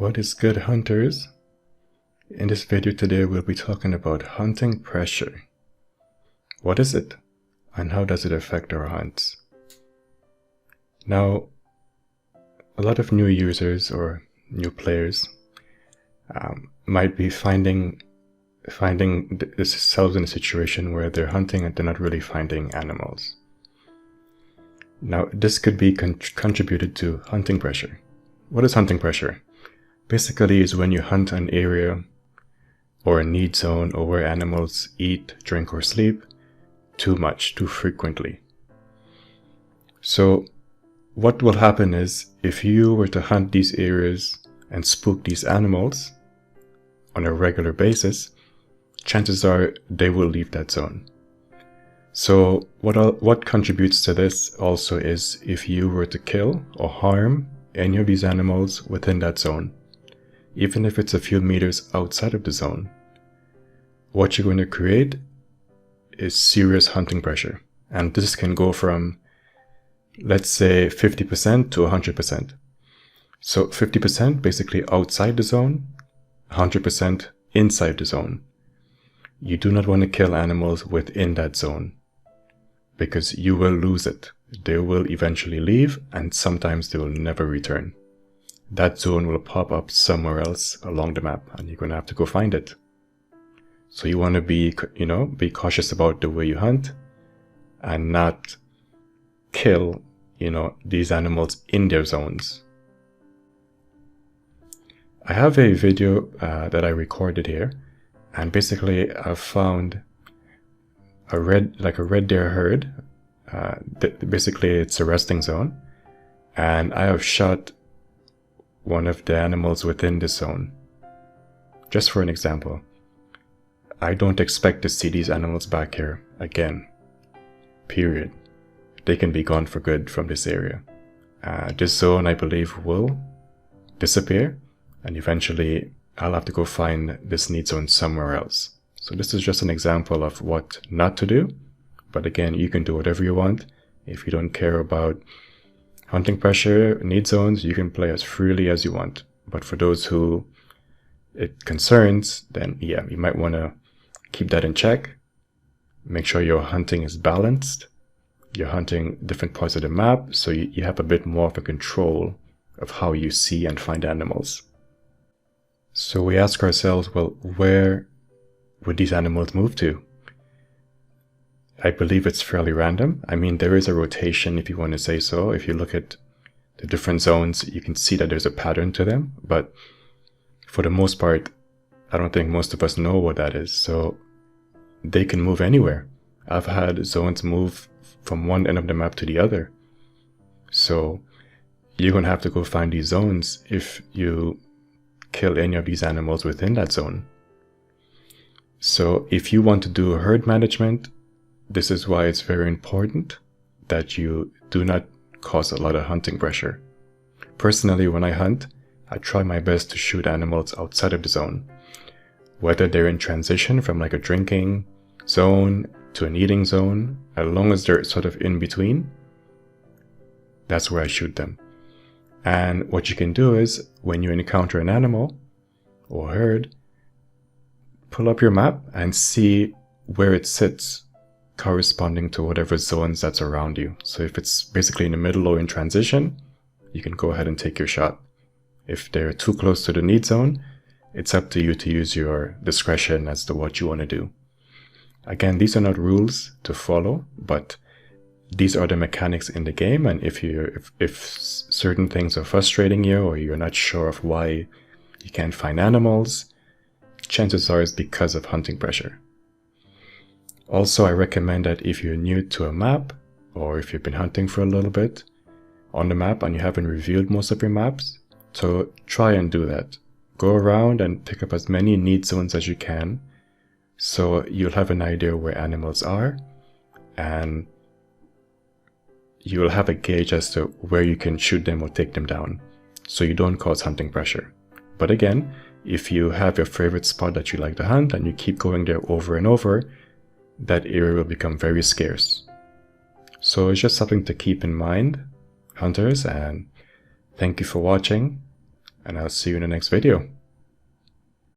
What is good, hunters? In this video today we'll be talking about hunting pressure. What is it and how does it affect our hunts? Now, a lot of new users or new players might be finding themselves in a situation where they're hunting and they're not really finding animals. Now, this could be contributed to hunting pressure. What is hunting pressure? Basically, is when you hunt an area or a need zone or where animals eat, drink, or sleep too much, too frequently. So what will happen is if you were to hunt these areas and spook these animals on a regular basis, chances are they will leave that zone. So what contributes to this also is if you were to kill or harm any of these animals within that zone, even if it's a few meters outside of the zone, what you're going to create is serious hunting pressure. And this can go from, let's say, 50% to 100%. So 50% basically outside the zone, 100% inside the zone. You do not want to kill animals within that zone because you will lose it. They will eventually leave and sometimes they will never return. That zone will pop up somewhere else along the map and you're going to have to go find it. So you want to be cautious about the way you hunt and not kill, these animals in their zones. I have a video that I recorded here, and basically I've found a red deer herd. Basically it's a resting zone, and I have shot one of the animals within this zone. Just for an example, I don't expect to see these animals back here again. Period. They can be gone for good from this area. This zone, I believe, will disappear, and eventually I'll have to go find this need zone somewhere else. So this is just an example of what not to do. But again, you can do whatever you want. If you don't care about hunting pressure, need zones, you can play as freely as you want. But for those who it concerns, then yeah, you might want to keep that in check. Make sure your hunting is balanced. You're hunting different parts of the map, so you have a bit more of a control of how you see and find animals. So we ask ourselves, well, where would these animals move to? I believe it's fairly random. I mean, there is a rotation, if you want to say so. If you look at the different zones, you can see that there's a pattern to them. But for the most part, I don't think most of us know what that is. So they can move anywhere. I've had zones move from one end of the map to the other. So you're going to have to go find these zones if you kill any of these animals within that zone. So if you want to do herd management, this is why it's very important that you do not cause a lot of hunting pressure. Personally, when I hunt, I try my best to shoot animals outside of the zone. Whether they're in transition from like a drinking zone to an eating zone, as long as they're sort of in between, that's where I shoot them. And what you can do is, when you encounter an animal or herd, pull up your map and see where it sits corresponding to whatever zones that's around you. So if it's basically in the middle or in transition, you can go ahead and take your shot. If they're too close to the need zone, it's up to you to use your discretion as to what you want to do. Again, these are not rules to follow, but these are the mechanics in the game, and if certain things are frustrating you or you're not sure of why you can't find animals, chances are it's because of hunting pressure. Also, I recommend that if you're new to a map, or if you've been hunting for a little bit on the map and you haven't reviewed most of your maps, so try and do that. Go around and pick up as many need zones as you can, so you'll have an idea where animals are, and you'll have a gauge as to where you can shoot them or take them down, so you don't cause hunting pressure. But again, if you have your favorite spot that you like to hunt and you keep going there over and over, that area will become very scarce. So it's just something to keep in mind, hunters, and thank you for watching. and I'll see you in the next video.